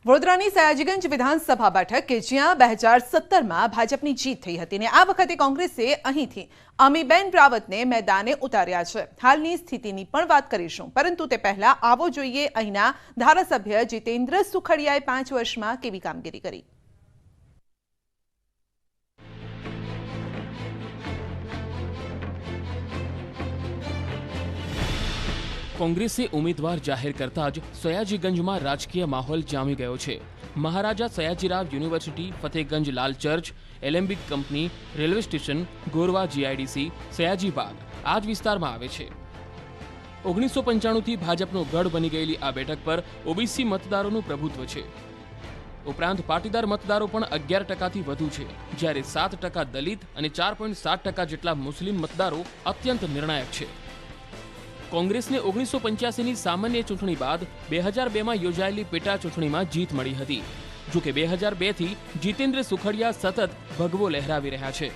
વડોદરાની સયાજીગંજ વિધાનસભા બેઠક કે જ્યાં 2017માં ભાજપની જીત થઈ હતી ને આ વખતે કોંગ્રેસે અહીંથી અમીબેન રાવતને મેદાને ઉતાર્યા છે। હાલની સ્થિતિની પણ વાત કરીશું, પરંતુ તે પહેલા આવો જોઈએ અહીંના ધારાસભ્ય જીતેન્દ્ર સુખડિયાએ 5 વર્ષમાં કેવી કામગીરી કરી। કોંગ્રેસે ઉમેદવાર જાહેર કરતા જ સયાજીગંજમાં રાજકીય માહોલ જામી ગયો છે। મહારાજા સયાજીરાવ યુનિવર્સિટી, ફતેહગંજ લાલ church, Alembic company, railway station, Gorwa GIDC, Sayajibaug આ જ વિસ્તારમાં આવે છે। 1995થી ભાજપનો ગઢ બની ગયેલી આ બેઠક પર ઓબીસી મતદારોનું પ્રભુત્વ છે। ઉપરાંત પાટીદાર મતદારો પણ 11%થી વધુ છે, જ્યારે 7% દલિત અને 4.7% જેટલા મુસ્લિમ મતદારો અત્યંત નિર્ણાયક છે। કોંગ્રેસને 1985ની સામાન્ય ચૂંટણી બાદ 2002માં યોજાયેલી પેટા ચૂંટણીમાં જીત મળી હતી। જો કે 2002થી જીતેન્દ્ર સુખડિયા સતત ભગવો લહેરાવી રહ્યા છે।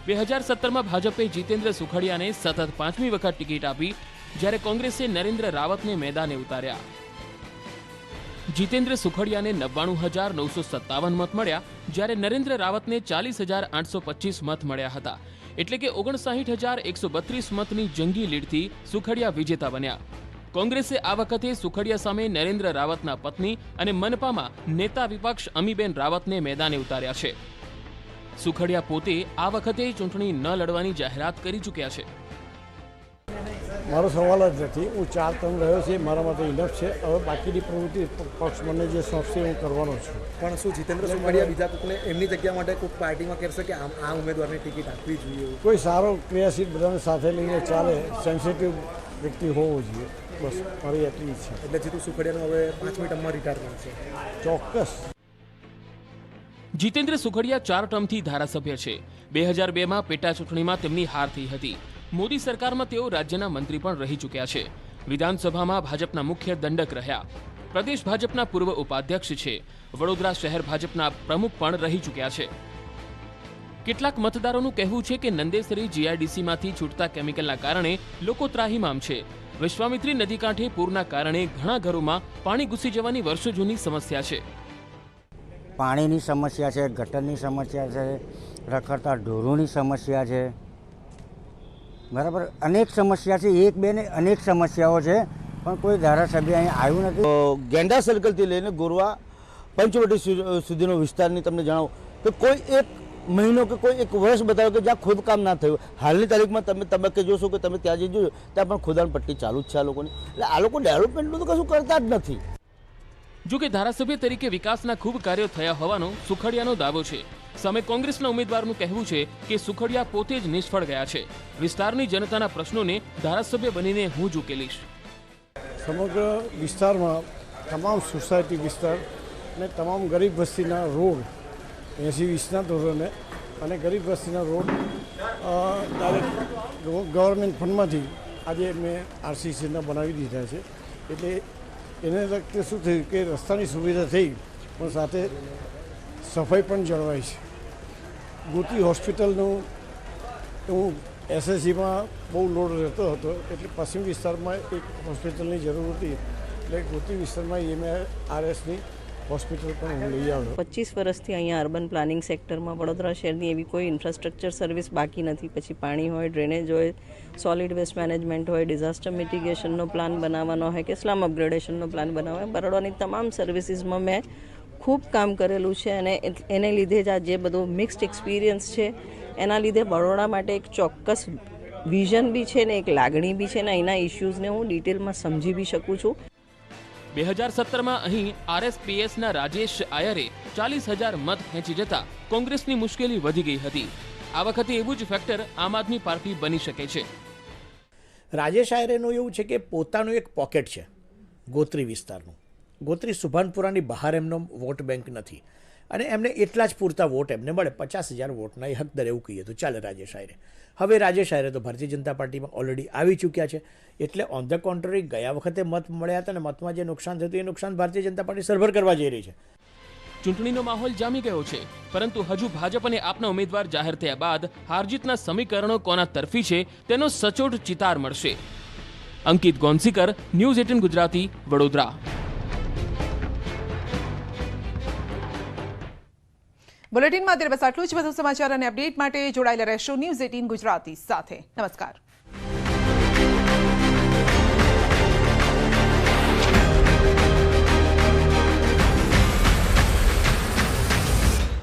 2017માં ભાજપે જીતેન્દ્ર સુખડિયાને સતત 5મી વખત ટિકિટ આપી, જ્યારે કોંગ્રેસે નરેન્દ્ર રાવતને મેદાને ઉતાર્યા। જીતેન્દ્ર સુખડિયાને 99,957 મત મળ્યા, જ્યારે નરેન્દ્ર રાવતને 40,825 મત મળ્યા હતા। એટલે કે 59,132 મતની જંગી લીડથી સુખડિયા વિજેતા બન્યા। કોંગ્રેસે આ વખતે સુખડિયા સામે નરેન્દ્ર રાવતના પત્ની અને મનપામાં નેતા વિપક્ષ અમીબેન રાવતને મેદાને ઉતાર્યા છે। સુખડિયા પોતે આ વખતે ચૂંટણી ન લડવાની જાહેરાત કરી ચૂક્યા છે। મારો સવાલ જ નથી, હું 4 ટર્મ રહ્યો છે, મારા માટે ઇનફ છે। હવે બાકીની પ્રવૃત્તિ પક્ષ મને જે સોંપશે હું કરવાનો છું। પણ શું જીતેન્દ્ર સુખડિયા બીજા કોઈને એમની જગ્યા માટે કોઈ પાર્ટીમાં કહેશે કે આ ઉમેદવારને ટિકિટ આપવી જોઈએ? કોઈ સારો ક્રિયાશીલ બધાને સાથે લઈને ચાલે, સેન્સિટિવ વ્યક્તિ હોવો જોઈએ, બસ મારી એટલી ઈચ્છા। એટલે જીતુ સુખડિયાનું હવે 5મી ટર્મમાં રિટાયર કરશે? ચોક્કસ। જીતેન્દ્ર સુખડિયા 4 ટર્મથી ધારાસભ્ય છે। 2002માં પેટા ચૂંટણીમાં તેમની હાર થઈ હતી। મોદી સરકારમાં તેઓ રાજ્યના મંત્રી પણ રહી ચૂક્યા છે। વિધાનસભામાં ભાજપના મુખ્ય દંડક રહ્યા। પ્રદેશ ભાજપના પૂર્વ ઉપાધ્યક્ષ છે। વડોદરા શહેર ભાજપના પ્રમુખ પણ રહી ચૂક્યા છે। કેટલાક મતદારોનું કહેવું છે કે નંદેસરી જીઆઈડીસીમાંથી છૂટતા કેમિકલના કારણે લોકો ત્રાહિમામ છે। વિશ્વામિત્રી નદી કાંઠે પૂરના કારણે ઘણા ઘરોમાં પાણી ઘૂસી જવાની વર્ષો જૂની સમસ્યા છે। પાણીની સમસ્યા છે, ગટરની સમસ્યા છે, રખડતા ઢોરોની સમસ્યા છે, બરાબર અનેક સમસ્યા છે। એક બે ને અનેક સમસ્યાઓ છે, પણ કોઈ ધારાસભ્ય અહીં આવ્યું નથી। ગેંડા સર્કલથી લઈને ગોરવા પંચવટી સુધીનો વિસ્તારની તમને જણાવું કે કોઈ એક મહિનો કે કોઈ એક વર્ષ બતાવ્યો કે જ્યાં ખોદકામ ના થયું। હાલની તારીખમાં તમે કે જોશો કે તમે ત્યાં જઈ જોજો ત્યાં પણ ખોદાણ પટ્ટી ચાલુ જ છે આ લોકોની। એટલે આ લોકો ડેવલપમેન્ટનું તો કશું કરતા જ નથી। જો કે ધારાસભ્ય તરીકે વિકાસના ખૂબ કાર્યો થયા હોવાનો સુખડિયાનો દાવો છે। સામે કોંગ્રેસના ઉમેદવારનું કહેવું છે કે સુખડિયા પોતે જ નિષ્ફળ ગયા છે। વિસ્તારની જનતાના પ્રશ્નોને ધારાસભ્ય બનીને હું જ ઉકેલીશ। સમગ્ર વિસ્તારમાં તમામ સોસાયટી વિસ્તાર અને તમામ ગરીબ વસ્તીના રોડ 80-20ના ધોરણે અને ગરીબ વસ્તીના રોડ ડાયરેક્ટ ગવર્મેન્ટ ફંડમાંથી આજે મેં આરસીસીના બનાવી દીધા છે। એટલે એને લગતે શું થયું કે રસ્તાની સુવિધા થઈ, પણ સાથે સફાઈ પણ જળવાઈ છે। ગોતી હોસ્પિટલનું હું એસએસસીમાં બહુ લોડ રહેતો હતો, એટલે પશ્ચિમ વિસ્તારમાં એક હોસ્પિટલની જરૂર હતી, એટલે ગોતી વિસ્તારમાં એમઆરએસની હોસ્પિટલ પણ હું લઈ આવ્યો। 25 વર્ષથી અહીંયા અર્બન પ્લાનિંગ સેક્ટરમાં વડોદરા શહેરની એવી કોઈ ઇન્ફ્રાસ્ટ્રક્ચર સર્વિસ બાકી નથી। પછી પાણી હોય, ડ્રેનેજ હોય, સોલિડ વેસ્ટ મેનેજમેન્ટ હોય, ડિઝાસ્ટર મિટિગેશનનો પ્લાન બનાવવાનો હોય કે સ્લમ અપગ્રેડેશનનો પ્લાન બનાવવાનો હોય, બરોડાની તમામ સર્વિસીસમાં મેં ખૂબ કામ કરેલું છે। અને એને લીધે જ આ જે બધો મિક્સ્ડ એક્સપિરિયન્સ છે, એના લીધે બરોડા માટે એક ચોક્કસ વિઝન બી છે ને એક લાગણી બી છે ને અહીંના ઇશ્યુઝને હું ડિટેલમાં સમજી બી શકું છું। 2017માં અહીં આરએસપીએસના રાજેશ આયરે 40,000 મત ખેંચી જતા કોંગ્રેસની મુશ્કેલી વધી ગઈ હતી। આ વખતે એવું જ ફેક્ટર આમ આદમી પાર્ટી બની શકે છે। રાજેશ આયરેનું એવું છે કે પોતાનું એક પોકેટ છે ગોત્રી વિસ્તારનું। ગોત્રી સુભાનપુરાની બહાર એમનો વોટ બેંક નથી, અને એમને એટલા જ પૂરતા વોટ એમને મળે, 50,000 વોટના એ હકદર એવું કહીએ તો ચાલે રાજેશ આયરે। હવે રાજેશ આયરે તો ભારતીય જનતા પાર્ટીમાં ઓલરેડી આવી ચૂક્યા છે, એટલે ઓન ધ કોન્ટ્રરી ગયા વખતે મત મળ્યા હતા અને મતમાં જે નુકસાન થતું એ નુકસાન ભારતીય જનતા પાર્ટી સરભર કરવા જઈ રહી છે। ચૂંટણીનો માહોલ જામી ગયો છે, પરંતુ હજુ ભાજપ અને આપના ઉમેદવાર જાહેર થયા બાદ હારજીતના સમીકરણો કોના તરફી છે તેનો સચોટ ચિતાર મળશે। અંકિત ગોંસીકર, ન્યૂઝ 18 ગુજરાતી, વડોદરા। બુલેટિનમાં અત્યારે બસ આટલું જ. વધુ સમાચાર અને અપડેટ માટે જોડાયેલા રહેશો ન્યૂઝ 18 ગુજરાતી સાથે. નમસ્કાર.